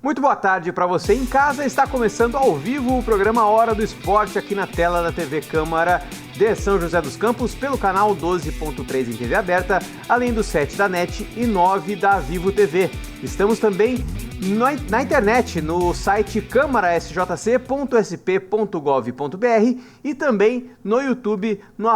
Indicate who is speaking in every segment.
Speaker 1: Muito boa tarde para você em casa. Está começando ao vivo o programa Hora do Esporte aqui na tela da TV Câmara de São José dos Campos, pelo canal 12.3 em TV aberta, além do 7 da NET e 9 da Vivo TV. Estamos também na internet, no site câmarasjc.sp.gov.br e também no YouTube, no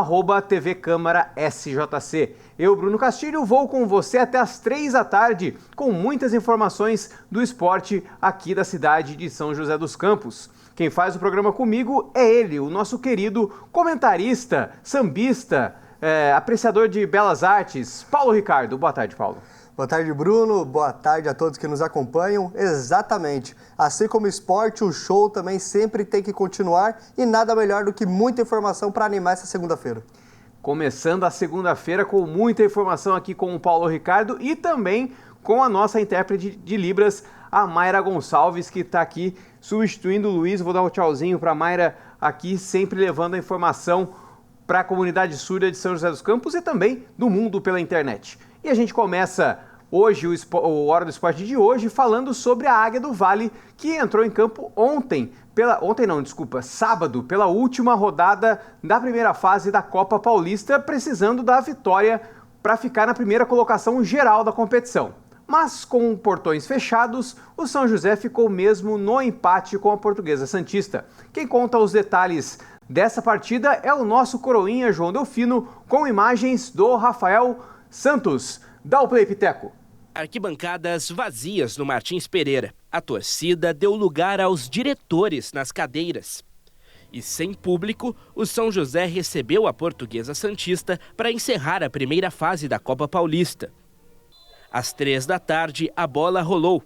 Speaker 1: @TV Câmara SJC. Eu, Bruno Castilho, vou com você até às 3 da tarde, com muitas informações do esporte aqui da cidade de São José dos Campos. Quem faz o programa comigo é ele, o nosso querido comentarista, sambista, apreciador de belas artes, Paulo Ricardo. Boa tarde, Paulo.
Speaker 2: Boa tarde, Bruno. Boa tarde a todos que nos acompanham. Exatamente. Assim como o esporte, o show também sempre tem que continuar e nada melhor do que muita informação para animar essa segunda-feira.
Speaker 1: Começando a segunda-feira com muita informação aqui com o Paulo Ricardo e também com a nossa intérprete de Libras, a Mayra Gonçalves, que está aqui substituindo o Luiz. Vou dar um tchauzinho para a Mayra aqui, sempre levando a informação para a comunidade surda de São José dos Campos e também do mundo pela internet. E a gente começa hoje o Hora do Esporte de hoje falando sobre a Águia do Vale, que entrou em campo sábado, pela última rodada da primeira fase da Copa Paulista, precisando da vitória para ficar na primeira colocação geral da competição. Mas com portões fechados, o São José ficou mesmo no empate com a Portuguesa Santista. Quem conta os detalhes dessa partida é o nosso coroinha João Delfino, com imagens do Rafael Santos. Dá o play, Piteco.
Speaker 3: Arquibancadas vazias no Martins Pereira. A torcida deu lugar aos diretores nas cadeiras. E sem público, o São José recebeu a Portuguesa Santista para encerrar a primeira fase da Copa Paulista. Às 3 da tarde, a bola rolou.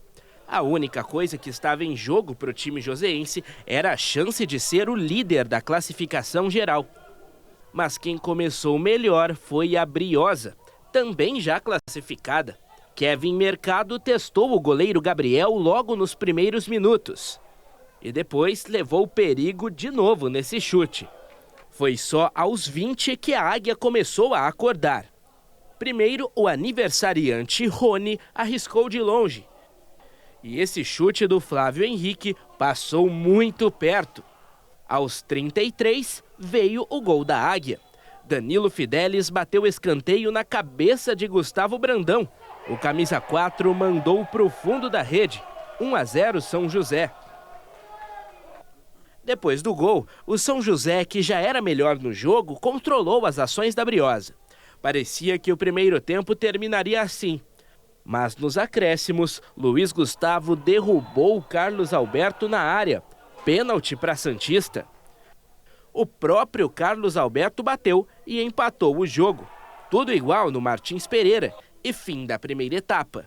Speaker 3: A única coisa que estava em jogo para o time joseense era a chance de ser o líder da classificação geral. Mas quem começou melhor foi a Briosa, também já classificada. Kevin Mercado testou o goleiro Gabriel logo nos primeiros minutos. E depois levou perigo de novo nesse chute. Foi só aos 20 que a Águia começou a acordar. Primeiro, o aniversariante Rony arriscou de longe. E esse chute do Flávio Henrique passou muito perto. Aos 33, veio o gol da Águia. Danilo Fidelis bateu escanteio na cabeça de Gustavo Brandão. O camisa 4 mandou para o fundo da rede. 1-0 São José. Depois do gol, o São José, que já era melhor no jogo, controlou as ações da Briosa. Parecia que o primeiro tempo terminaria assim. Mas nos acréscimos, Luiz Gustavo derrubou o Carlos Alberto na área. Pênalti para Santista. O próprio Carlos Alberto bateu e empatou o jogo. Tudo igual no Martins Pereira e fim da primeira etapa.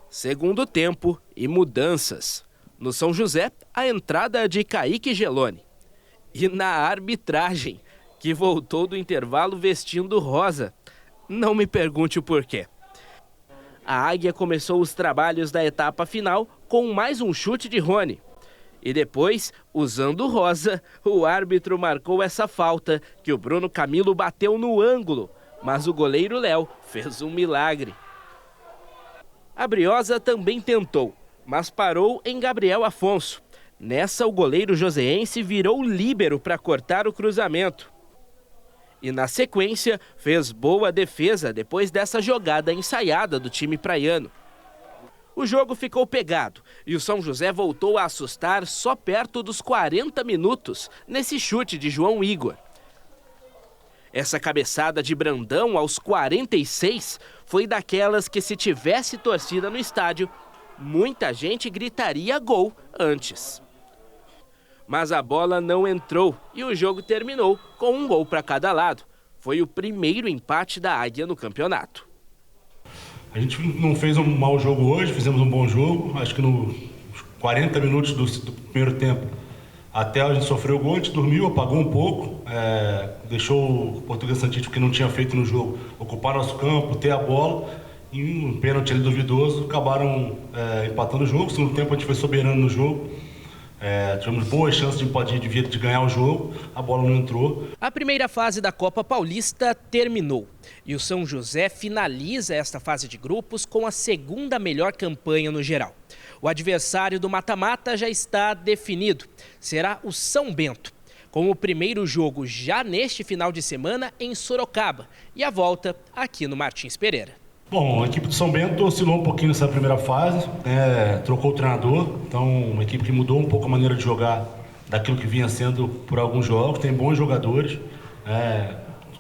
Speaker 3: Segundo tempo e mudanças. No São José, a entrada de Kaique Geloni. E na arbitragem, que voltou do intervalo vestindo rosa. Não me pergunte o porquê. A Águia começou os trabalhos da etapa final com mais um chute de Rony. E depois, usando rosa, o árbitro marcou essa falta que o Bruno Camilo bateu no ângulo, mas o goleiro Léo fez um milagre. A Briosa também tentou, mas parou em Gabriel Afonso. Nessa, o goleiro joseense virou líbero para cortar o cruzamento. E na sequência, fez boa defesa depois dessa jogada ensaiada do time praiano. O jogo ficou pegado e o São José voltou a assustar só perto dos 40 minutos nesse chute de João Igor. Essa cabeçada de Brandão aos 46 foi daquelas que, se tivesse torcida no estádio, muita gente gritaria gol antes. Mas a bola não entrou e o jogo terminou com um gol para cada lado. Foi o primeiro empate da Águia no campeonato.
Speaker 4: A gente não fez um mau jogo hoje, fizemos um bom jogo. Acho que nos 40 minutos do primeiro tempo, até a gente sofreu o gol, a gente dormiu, apagou um pouco, deixou o Portuguesa Santista, que não tinha feito no jogo, ocupar nosso campo, ter a bola, e um pênalti ali duvidoso, acabaram empatando o jogo. No segundo tempo a gente foi soberano no jogo, Tivemos boas chances de ganhar o jogo, a bola não entrou.
Speaker 3: A primeira fase da Copa Paulista terminou e o São José finaliza esta fase de grupos com a segunda melhor campanha no geral. O adversário do mata-mata já está definido, será o São Bento, com o primeiro jogo já neste final de semana em Sorocaba e a volta aqui no Martins Pereira.
Speaker 4: Bom, a equipe do São Bento oscilou um pouquinho nessa primeira fase, trocou o treinador, então uma equipe que mudou um pouco a maneira de jogar daquilo que vinha sendo por alguns jogos, tem bons jogadores,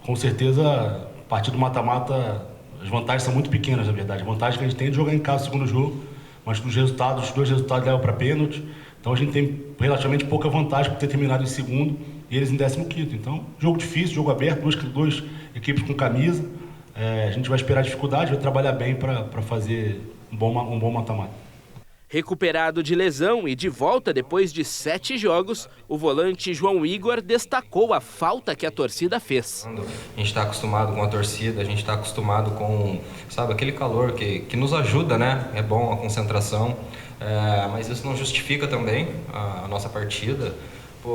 Speaker 4: com certeza a partir do mata-mata as vantagens são muito pequenas, na verdade, a vantagem que a gente tem é de jogar em casa o segundo jogo, mas os dois resultados levam para pênalti, então a gente tem relativamente pouca vantagem por ter terminado em segundo e eles em 15º, então jogo difícil, jogo aberto, duas equipes com camisa. A gente vai esperar dificuldade, vai trabalhar bem para fazer um bom mata-mata.
Speaker 3: Recuperado de lesão e de volta depois de 7 jogos, o volante João Igor destacou a falta que a torcida fez.
Speaker 5: A gente está acostumado com a torcida, a gente está acostumado com, aquele calor que nos ajuda, né? É bom a concentração, mas isso não justifica também a nossa partida.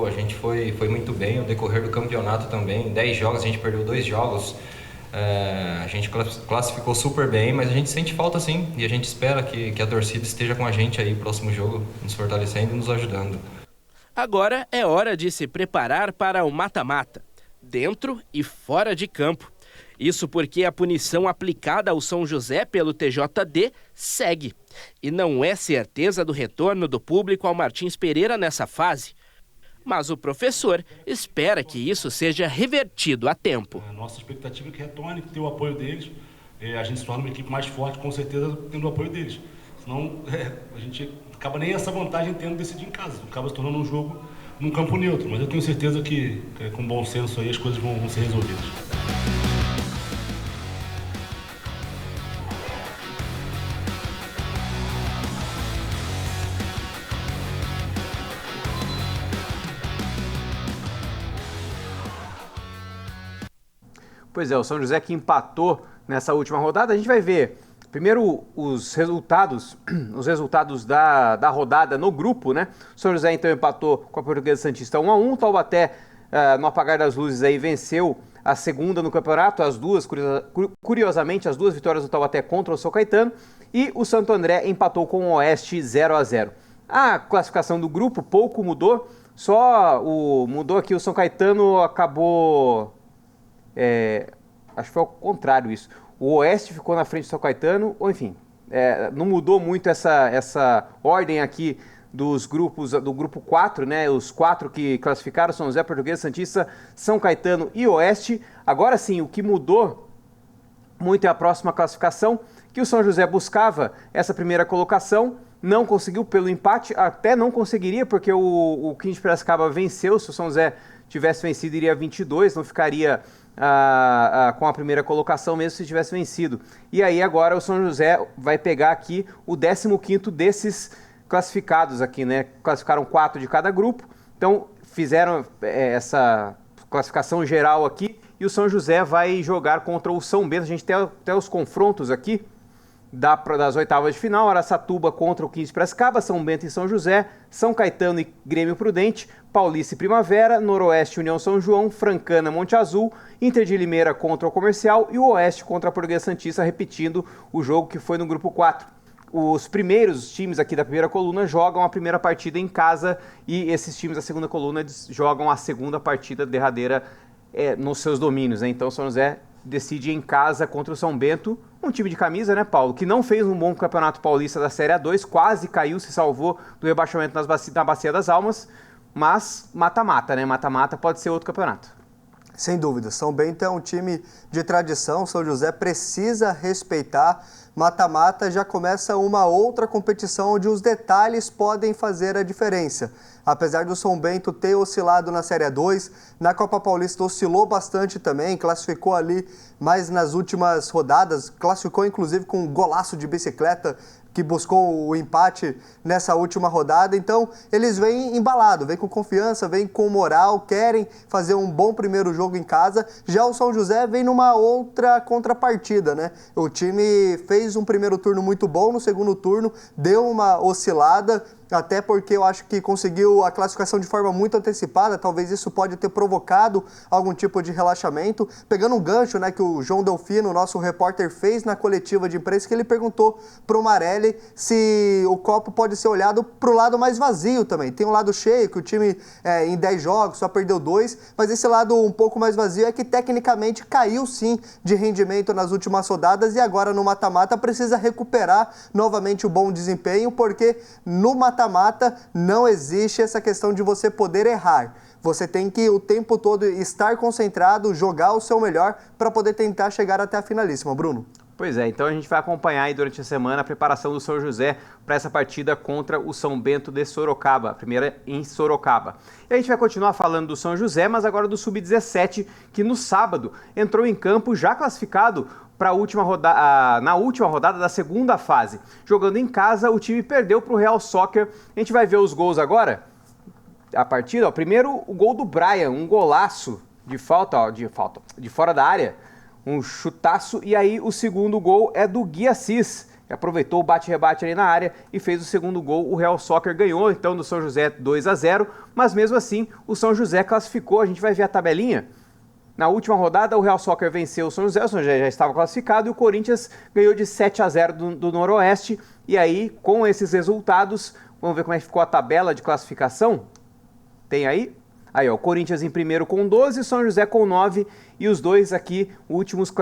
Speaker 5: A gente foi muito bem no decorrer do campeonato também. Em 10 jogos a gente perdeu 2 jogos. A gente classificou super bem, mas a gente sente falta sim, e a gente espera que a torcida esteja com a gente aí no próximo jogo, nos fortalecendo e nos ajudando.
Speaker 3: Agora é hora de se preparar para o mata-mata, dentro e fora de campo. Isso porque a punição aplicada ao São José pelo TJD segue. E não é certeza do retorno do público ao Martins Pereira nessa fase. Mas o professor espera que isso seja revertido a tempo.
Speaker 4: A nossa expectativa é que retorne, que tenha o apoio deles. A gente se torna uma equipe mais forte, com certeza, tendo o apoio deles. Senão, a gente acaba nem essa vantagem tendo decidir em casa. Acaba se tornando um jogo num campo neutro. Mas eu tenho certeza que com bom senso aí, as coisas vão ser resolvidas.
Speaker 1: Pois é, o São José que empatou nessa última rodada. A gente vai ver primeiro os resultados da rodada no grupo, né? O São José então empatou com a Portuguesa Santista 1-1. Taubaté, no apagar das luzes, aí venceu a segunda no campeonato. As duas, curiosamente, as duas vitórias do Taubaté contra o São Caetano. E o Santo André empatou com o Oeste 0-0. A classificação do grupo pouco mudou. Mudou aqui, o São Caetano acabou... acho que foi ao contrário isso. O Oeste ficou na frente do São Caetano, ou enfim, não mudou muito essa ordem aqui dos grupos, do grupo 4, né? Os 4 que classificaram, São José, Portuguesa, Santista, São Caetano e Oeste. Agora sim, o que mudou muito é a próxima classificação, que o São José buscava essa primeira colocação, não conseguiu pelo empate, até não conseguiria, porque o 15 de Piracicaba venceu. Se o São José tivesse vencido, iria 22, não ficaria com a primeira colocação mesmo se tivesse vencido. E aí agora o São José vai pegar aqui o 15º desses classificados aqui, né? Classificaram 4 de cada grupo, então fizeram essa classificação geral aqui, e o São José vai jogar contra o São Bento. A gente tem até os confrontos aqui das oitavas de final: Araçatuba contra o 15 de Piracicaba, São Bento e São José, São Caetano e Grêmio Prudente, Paulista e Primavera, Noroeste União São João, Francana Monte Azul, Inter de Limeira contra o Comercial e o Oeste contra a Portuguesa Santista, repetindo o jogo que foi no grupo 4. Os primeiros times aqui da primeira coluna jogam a primeira partida em casa, e esses times da segunda coluna jogam a segunda partida derradeira nos seus domínios, né? Então São José decide em casa contra o São Bento, um time de camisa, né, Paulo, que não fez um bom campeonato paulista da Série A2, quase caiu, se salvou do rebaixamento na Bacia das Almas, mas mata-mata, né? Mata-mata pode ser outro campeonato.
Speaker 2: Sem dúvida, São Bento é um time de tradição, São José precisa respeitar. Mata-mata já começa uma outra competição onde os detalhes podem fazer a diferença. Apesar do São Bento ter oscilado na Série A2, na Copa Paulista oscilou bastante também, classificou ali mais nas últimas rodadas, classificou inclusive com um golaço de bicicleta que buscou o empate nessa última rodada. Então eles vêm embalados, vêm com confiança, vêm com moral, querem fazer um bom primeiro jogo em casa. Já o São José vem numa outra contrapartida, né? O time fez um primeiro turno muito bom, no segundo turno deu uma oscilada, até porque eu acho que conseguiu a classificação de forma muito antecipada, talvez isso pode ter provocado algum tipo de relaxamento. Pegando um gancho, né, que o João Delfino, nosso repórter, fez na coletiva de imprensa, que ele perguntou para o Marelli se o copo pode ser olhado para o lado mais vazio também. Tem um lado cheio, que o time em 10 jogos só perdeu 2, mas esse lado um pouco mais vazio é que tecnicamente caiu sim de rendimento nas últimas rodadas e agora no mata-mata precisa recuperar novamente o bom desempenho, porque no mata-mata não existe essa questão de você poder errar. Você tem que o tempo todo estar concentrado, jogar o seu melhor para poder tentar chegar até a finalíssima, Bruno.
Speaker 1: Pois é, então a gente vai acompanhar aí durante a semana a preparação do São José para essa partida contra o São Bento de Sorocaba, a primeira em Sorocaba. E a gente vai continuar falando do São José, mas agora do Sub-17, que no sábado entrou em campo já classificado para na última rodada da segunda fase. Jogando em casa, o time perdeu para o Real Soccer. A gente vai ver os gols agora. A partida, ó, primeiro o gol do Brian, um golaço de de fora da área, um chutaço, e aí o segundo gol é do Gui Assis, que aproveitou o bate-rebate ali na área e fez o segundo gol. O Real Soccer ganhou então do São José 2-0, mas mesmo assim o São José classificou. A gente vai ver a tabelinha. Na última rodada o Real Soccer venceu o São José já estava classificado, e o Corinthians ganhou de 7-0 do Noroeste. E aí, com esses resultados, vamos ver como é que ficou a tabela de classificação. Tem aí? Aí, ó, o Corinthians em primeiro com 12, o São José com 9, e os dois aqui, últimos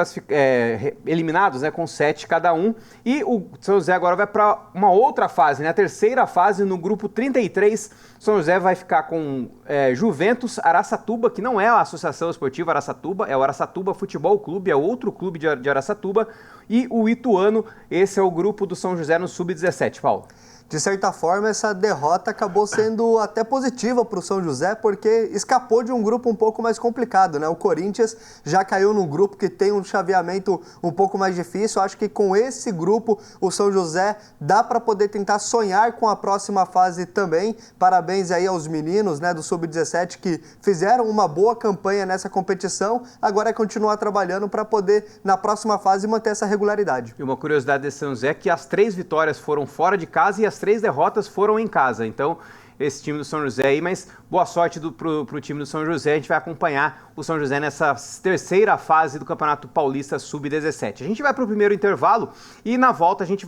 Speaker 1: eliminados, né, com 7 cada um. E o São José agora vai para uma outra fase, né, a terceira fase, no grupo 33. O São José vai ficar com Juventus, Araçatuba, que não é a Associação Esportiva Araçatuba, é o Araçatuba Futebol Clube, é outro clube de Araçatuba, e o Ituano. Esse é o grupo do São José no Sub-17, Paulo.
Speaker 2: De certa forma, essa derrota acabou sendo até positiva para o São José, porque escapou de um grupo um pouco mais complicado, né? O Corinthians já caiu num grupo que tem um chaveamento um pouco mais difícil. Acho que com esse grupo, o São José dá para poder tentar sonhar com a próxima fase também. Parabéns aí aos meninos, né, do Sub-17, que fizeram uma boa campanha nessa competição. Agora é continuar trabalhando para poder, na próxima fase, manter essa regularidade.
Speaker 1: E uma curiosidade desse São José é que as 3 vitórias foram fora de casa e as 3 derrotas foram em casa. Então, esse time do São José aí, mas boa sorte pro time do São José. A gente vai acompanhar o São José nessa terceira fase do Campeonato Paulista Sub-17. A gente vai para o primeiro intervalo e na volta a gente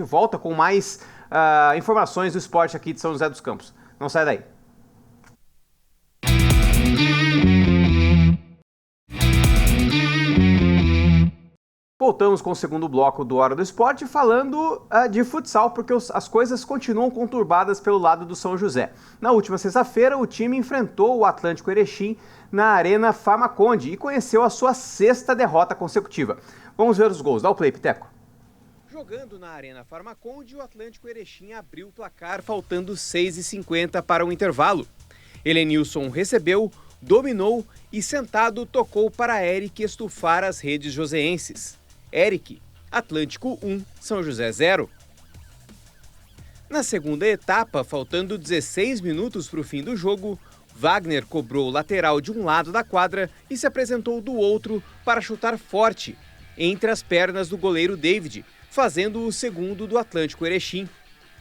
Speaker 1: volta com mais informações do esporte aqui de São José dos Campos. Não sai daí. Voltamos com o segundo bloco do Hora do Esporte, falando de futsal, porque as coisas continuam conturbadas pelo lado do São José. Na última sexta-feira, o time enfrentou o Atlântico Erechim na Arena Farmaconde e conheceu a sua 6ª derrota consecutiva. Vamos ver os gols. Dá o play, Piteco. Jogando na Arena Farmaconde, o Atlântico Erechim abriu o placar faltando 6h50 para o intervalo. Helenilson recebeu, dominou e sentado tocou para Eric estufar as redes joseenses. Eric, Atlântico 1, São José 0. Na segunda etapa, faltando 16 minutos para o fim do jogo, Wagner cobrou o lateral de um lado da quadra e se apresentou do outro para chutar forte, entre as pernas do goleiro David, fazendo o segundo do Atlântico Erechim.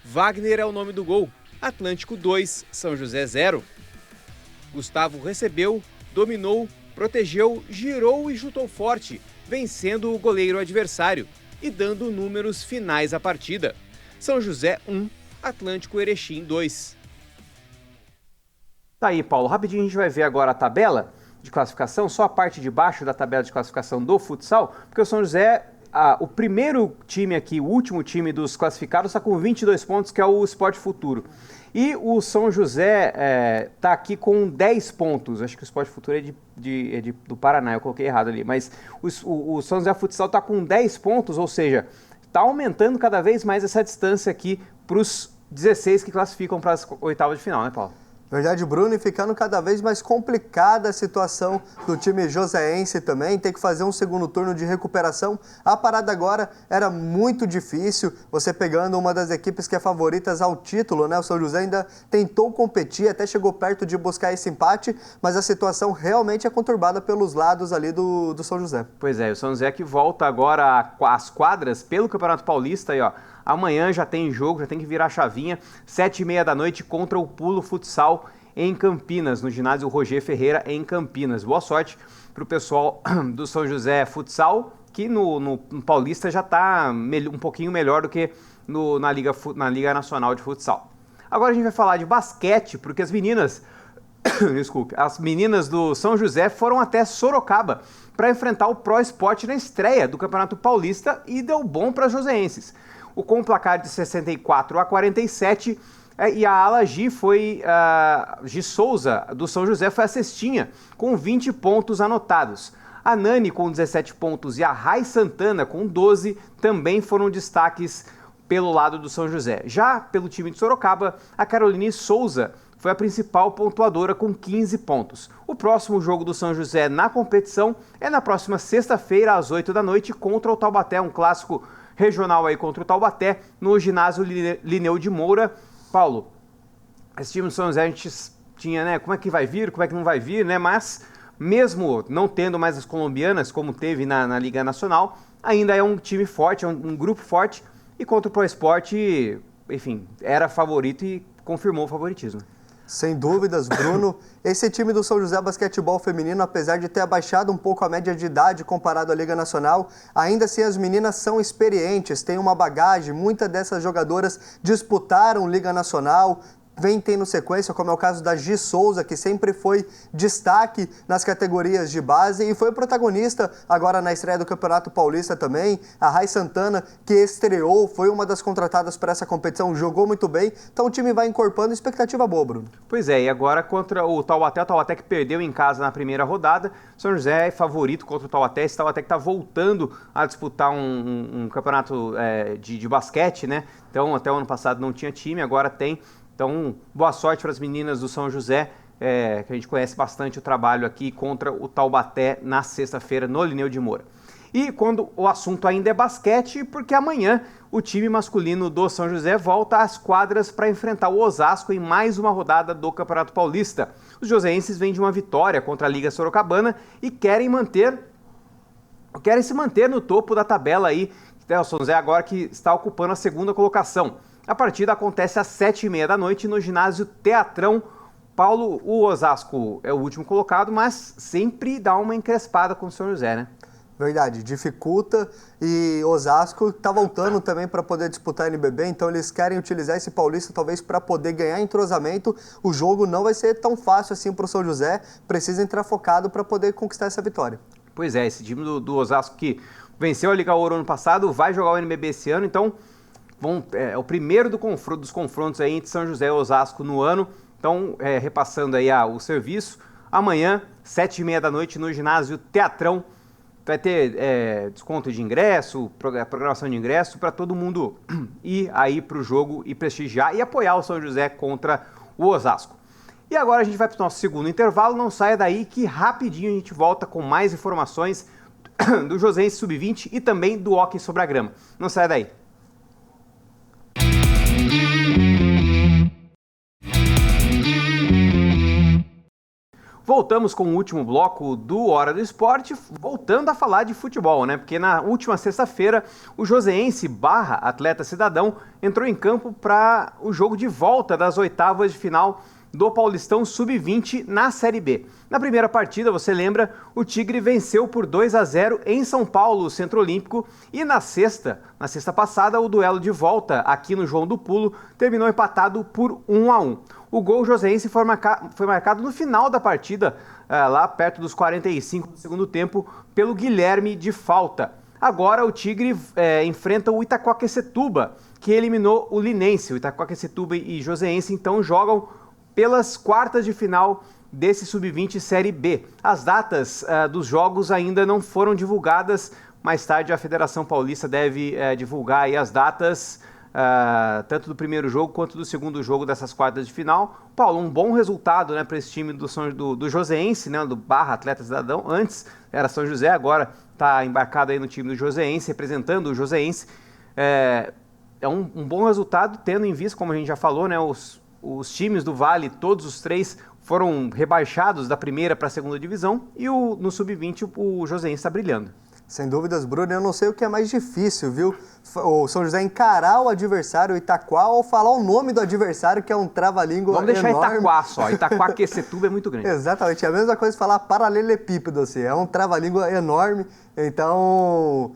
Speaker 1: Wagner é o nome do gol, Atlântico 2, São José 0. Gustavo recebeu, dominou, protegeu, girou e chutou forte, vencendo o goleiro adversário e dando números finais à partida. São José 1, Atlântico Erechim 2. Tá aí, Paulo. Rapidinho a gente vai ver agora a tabela de classificação, só a parte de baixo da tabela de classificação do futsal, porque o São José, o primeiro time aqui, o último time dos classificados, está com 22 pontos, que é o Sport Futuro. E o São José está aqui com 10 pontos. Acho que o Sport Futuro é do Paraná, eu coloquei errado ali. Mas o São José Futsal está com 10 pontos, ou seja, está aumentando cada vez mais essa distância aqui para os 16 que classificam para as oitavas de final, né, Paulo?
Speaker 2: Verdade, Bruno, e ficando cada vez mais complicada a situação do time joseense também, tem que fazer um segundo turno de recuperação. A parada agora era muito difícil, você pegando uma das equipes que é favoritas ao título, né? O São José ainda tentou competir, até chegou perto de buscar esse empate, mas a situação realmente é conturbada pelos lados ali do São José.
Speaker 1: Pois é, o São José que volta agora às quadras pelo Campeonato Paulista, aí, ó. Amanhã já tem jogo, já tem que virar a chavinha, 7h30 da noite contra o Pulo Futsal em Campinas, no ginásio Roger Ferreira em Campinas. Boa sorte para o pessoal do São José Futsal, que no Paulista já está um pouquinho melhor do que na Liga Nacional de Futsal. Agora a gente vai falar de basquete, porque as meninas do São José foram até Sorocaba para enfrentar o Pro Esporte na estreia do Campeonato Paulista e deu bom para as joseenses. Com o placar de 64-47, e a ala Gi Souza, do São José, foi a cestinha, com 20 pontos anotados. A Nani, com 17 pontos, e a Rai Santana, com 12, também foram destaques pelo lado do São José. Já pelo time de Sorocaba, a Caroline Souza foi a principal pontuadora com 15 pontos. O próximo jogo do São José na competição é na próxima sexta-feira, às 8 da noite, contra o Taubaté, um clássico regional aí contra o Taubaté, no ginásio Lineu de Moura. Paulo, esse time do São José a gente tinha, né, como é que vai vir, como é que não vai vir, né, mas mesmo não tendo mais as colombianas, como teve na Liga Nacional, ainda é um time forte, é um grupo forte, e contra o Pro Esporte, enfim, era favorito e confirmou o favoritismo.
Speaker 2: Sem dúvidas, Bruno. Esse time do São José Basquetebol Feminino, apesar de ter abaixado um pouco a média de idade comparado à Liga Nacional, ainda assim as meninas são experientes, têm uma bagagem, muitas dessas jogadoras disputaram Liga Nacional, vem tendo sequência, como é o caso da Gi Souza, que sempre foi destaque nas categorias de base e foi protagonista agora na estreia do Campeonato Paulista também. A Rai Santana, que estreou, foi uma das contratadas para essa competição, jogou muito bem, então o time vai encorpando, expectativa boa, Bruno.
Speaker 1: Pois é, e agora contra o Taubaté que perdeu em casa na primeira rodada, São José é favorito contra o Taubaté, esse Taubaté que está voltando a disputar um campeonato de basquete, né? Então até o ano passado não tinha time, agora tem. Então, boa sorte para as meninas do São José, que a gente conhece bastante o trabalho aqui contra o Taubaté na sexta-feira no Lineu de Moura. E quando o assunto ainda é basquete, porque amanhã o time masculino do São José volta às quadras para enfrentar o Osasco em mais uma rodada do Campeonato Paulista. Os joseenses vêm de uma vitória contra a Liga Sorocabana e querem se manter no topo da tabela aí. O São José agora que está ocupando a segunda colocação. A partida acontece às 7h30 da noite no ginásio Teatrão. Paulo, o Osasco é o último colocado, mas sempre dá uma encrespada com o São José, né?
Speaker 2: Verdade, dificulta, e Osasco está voltando também para poder disputar a NBB, então eles querem utilizar esse Paulista talvez para poder ganhar entrosamento. O jogo não vai ser tão fácil assim para o São José, precisa entrar focado para poder conquistar essa vitória.
Speaker 1: Pois é, esse time do Osasco que venceu a Liga Ouro ano passado, vai jogar o NBB esse ano, então é o primeiro dos confrontos aí entre São José e Osasco no ano. Então, repassando aí o serviço, amanhã, 7h30 da noite, no ginásio Teatrão, vai ter desconto de ingresso, programação de ingresso, para todo mundo ir aí para o jogo e prestigiar e apoiar o São José contra o Osasco. E agora a gente vai para o nosso segundo intervalo, não saia daí que rapidinho a gente volta com mais informações do Joseense Sub-20 e também do hóquei sobre a grama. Não saia daí. Voltamos com o último bloco do Hora do Esporte, voltando a falar de futebol, né? Porque na última sexta-feira, o joseense / Atleta Cidadão entrou em campo para o jogo de volta das oitavas de final do Paulistão Sub-20 na Série B. Na primeira partida, você lembra, o Tigre venceu por 2-0 em São Paulo, o Centro Olímpico, e na sexta passada, o duelo de volta aqui no João do Pulo terminou empatado por 1-1. O gol joseense foi marcado no final da partida, lá perto dos 45 do segundo tempo, pelo Guilherme de falta. Agora o Tigre enfrenta o Itaquaquecetuba, que eliminou o Linense. O Itaquaquecetuba e Joseense então jogam pelas quartas de final desse Sub-20 Série B. As datas dos jogos ainda não foram divulgadas. Mais tarde a Federação Paulista deve divulgar aí as datas, tanto do primeiro jogo quanto do segundo jogo dessas quartas de final. Paulo, um bom resultado, né, para esse time do Joseense, né, do / Atleta Cidadão. Antes era São José, agora está embarcado aí no time do Joseense, representando o Joseense. É um bom resultado, tendo em vista, como a gente já falou, né, os times do Vale, todos os 3 foram rebaixados da primeira para a segunda divisão, e no Sub-20 o Joseense está brilhando.
Speaker 2: Sem dúvidas, Bruno, eu não sei o que é mais difícil, viu? O São José encarar o adversário, o Itaquá, ou falar o nome do adversário, que é um trava-língua enorme.
Speaker 1: Vamos deixar Itaquá só. Itaquaquecetuba é muito grande.
Speaker 2: Exatamente, é a mesma coisa falar paralelepípedo, assim, é um trava-língua enorme. Então,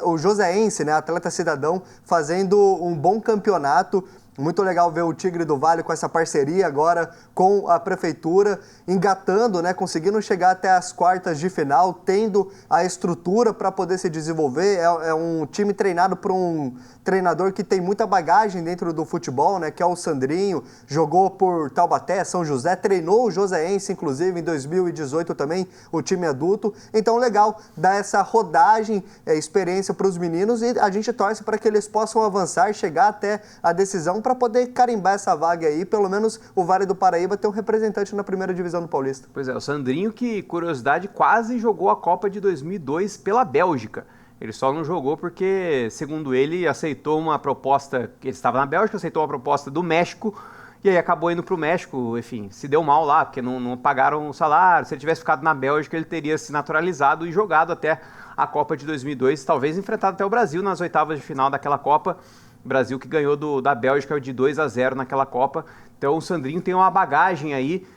Speaker 2: o Joseense, né, atleta cidadão, fazendo um bom campeonato. Muito legal ver o Tigre do Vale com essa parceria agora com a prefeitura, engatando, né, conseguindo chegar até as quartas de final, tendo a estrutura para poder se desenvolver. É um time treinado por um treinador que tem muita bagagem dentro do futebol, né, que é o Sandrinho, jogou por Taubaté, São José, treinou o Joseense, inclusive, em 2018 também, o time adulto. Então, legal dar essa rodagem, experiência para os meninos, e a gente torce para que eles possam avançar, chegar até a decisão para poder carimbar essa vaga aí, pelo menos o Vale do Paraíba ter um representante na primeira divisão do Paulista.
Speaker 1: Pois é, o Sandrinho, que, curiosidade, quase jogou a Copa de 2002 pela Bélgica. Ele só não jogou porque, segundo ele, aceitou uma proposta, ele estava na Bélgica, aceitou uma proposta do México, e aí acabou indo para o México, enfim, se deu mal lá, porque não pagaram o salário. Se ele tivesse ficado na Bélgica, ele teria se naturalizado e jogado até a Copa de 2002, talvez enfrentado até o Brasil nas oitavas de final daquela Copa. Brasil que ganhou da Bélgica de 2-0 naquela Copa. Então o Sandrinho tem uma bagagem aí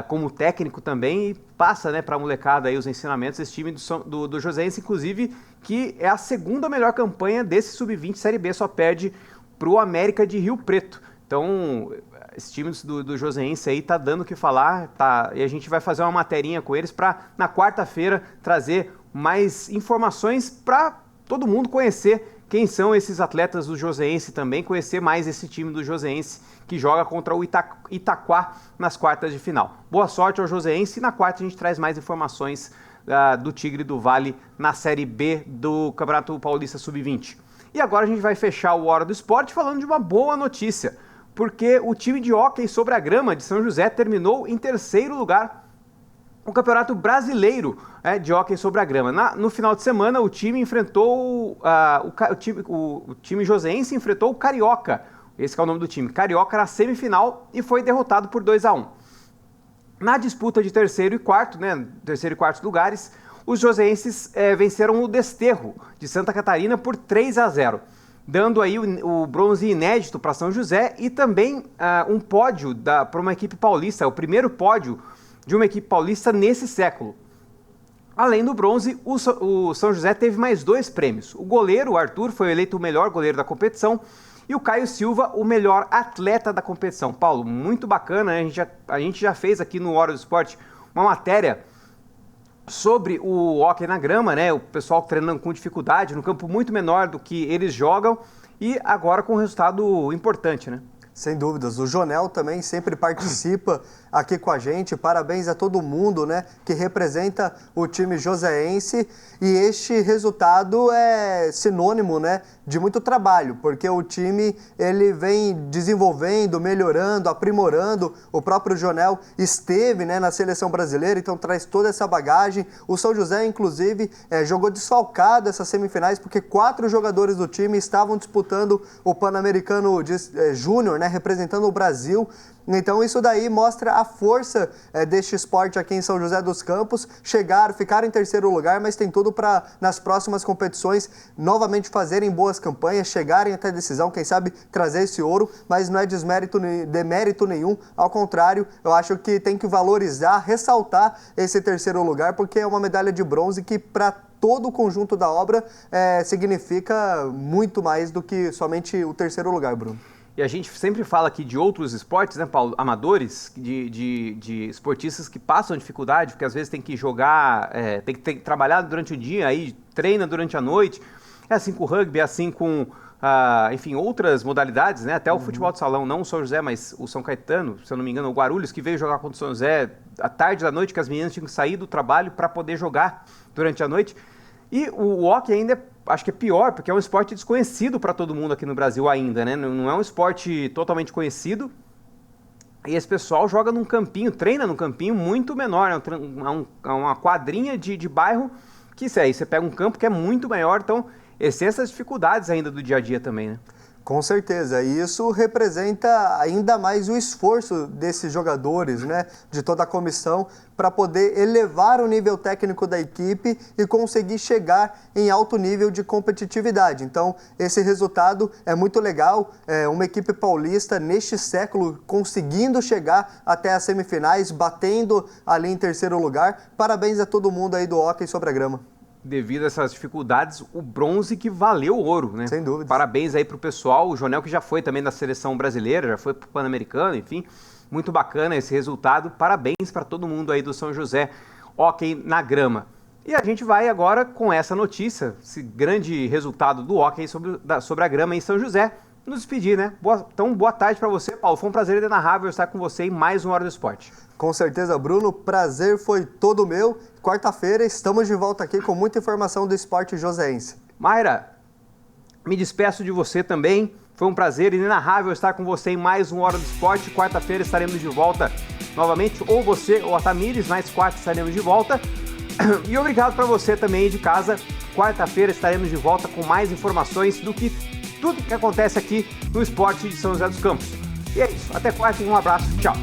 Speaker 1: como técnico também, e passa, né, para a molecada aí os ensinamentos. Esse time do Joseense, inclusive, que é a segunda melhor campanha desse Sub-20 Série B, só perde para o América de Rio Preto. Então esse time do Joseense aí tá dando o que falar, tá, e a gente vai fazer uma materinha com eles para na quarta-feira trazer mais informações para todo mundo conhecer quem são esses atletas do Joseense também, conhecer mais esse time do Joseense que joga contra o Itaquá nas quartas de final. Boa sorte ao Joseense, e na quarta a gente traz mais informações do Tigre do Vale na Série B do Campeonato Paulista Sub-20. E agora a gente vai fechar o Hora do Esporte falando de uma boa notícia, porque o time de hóquei sobre a grama de São José terminou em terceiro lugar o Campeonato Brasileiro de hóquei sobre a grama. No final de semana, o time enfrentou o time joseense enfrentou o Carioca. Esse é o nome do time. Carioca na semifinal e foi derrotado por 2-1. Na disputa de terceiro e quarto lugares, os joseenses venceram o Desterro de Santa Catarina por 3-0, dando aí o bronze inédito para São José e também um pódio para uma equipe paulista, o primeiro pódio de uma equipe paulista nesse século. Além do bronze, o São José teve mais 2 prêmios. O goleiro, o Arthur, foi eleito o melhor goleiro da competição, e o Caio Silva, o melhor atleta da competição. Paulo, muito bacana, né? A gente já fez aqui no Hora do Esporte uma matéria sobre o hóquei na grama, né? O pessoal treinando com dificuldade, no campo muito menor do que eles jogam, e agora com um resultado importante, né?
Speaker 2: Sem dúvidas. O Jonel também sempre participa aqui com a gente. Parabéns a todo mundo, né, que representa o time joseense. E este resultado é sinônimo, né, de muito trabalho, porque o time ele vem desenvolvendo, melhorando, aprimorando. O próprio Jonel esteve, né, na seleção brasileira, então traz toda essa bagagem. O São José, inclusive, jogou desfalcado essas semifinais, porque 4 jogadores do time estavam disputando o Pan-Americano Júnior, né, representando o Brasil. Então isso daí mostra a força deste esporte aqui em São José dos Campos. Ficaram em terceiro lugar, mas tem tudo para nas próximas competições novamente fazerem boas campanhas, chegarem até a decisão, quem sabe trazer esse ouro, mas não é demérito nenhum, ao contrário, eu acho que tem que valorizar, ressaltar esse terceiro lugar, porque é uma medalha de bronze que para todo o conjunto da obra significa muito mais do que somente o terceiro lugar, Bruno.
Speaker 1: E a gente sempre fala aqui de outros esportes, né, Paulo, amadores, de esportistas que passam dificuldade, porque às vezes tem que jogar, tem que trabalhar durante o dia, aí treina durante a noite. É assim com o rugby, é assim com, enfim, outras modalidades, né, até o futebol de salão, não o São José, mas o São Caetano, se eu não me engano, o Guarulhos, que veio jogar contra o São José à tarde da noite, que as meninas tinham que sair do trabalho para poder jogar durante a noite. E o hóquei ainda acho que é pior, porque é um esporte desconhecido para todo mundo aqui no Brasil ainda, né? Não é um esporte totalmente conhecido. E esse pessoal joga num campinho, treina num campinho muito menor, é uma quadrinha de bairro, que aí você pega um campo que é muito maior, então essas dificuldades ainda do dia a dia também, né?
Speaker 2: Com certeza, e isso representa ainda mais o esforço desses jogadores, né, de toda a comissão, para poder elevar o nível técnico da equipe e conseguir chegar em alto nível de competitividade. Então, esse resultado é muito legal, uma equipe paulista neste século conseguindo chegar até as semifinais, batendo ali em terceiro lugar. Parabéns a todo mundo aí do hóquei sobre a grama.
Speaker 1: Devido a essas dificuldades, o bronze que valeu o ouro, né?
Speaker 2: Sem dúvida.
Speaker 1: Parabéns aí pro pessoal, o Jonel que já foi também da seleção brasileira, já foi pro Pan-Americano, enfim, muito bacana esse resultado, parabéns para todo mundo aí do São José, hóquei na grama. E a gente vai agora com essa notícia, esse grande resultado do hóquei sobre a grama em São José, nos despedir, né? Então, boa tarde para você, Paulo, foi um prazer inenarrável estar com você em mais uma Hora do Esporte.
Speaker 2: Com certeza, Bruno, prazer foi todo meu. Quarta-feira estamos de volta aqui com muita informação do esporte joseense.
Speaker 1: Mayra, me despeço de você também. Foi um prazer inenarrável estar com você em mais uma Hora do Esporte. Quarta-feira estaremos de volta novamente, ou você ou a Tamires, mas quarta estaremos de volta. E obrigado para você também de casa. Quarta-feira estaremos de volta com mais informações do que tudo que acontece aqui no esporte de São José dos Campos. E é isso, até quarta e um abraço, tchau.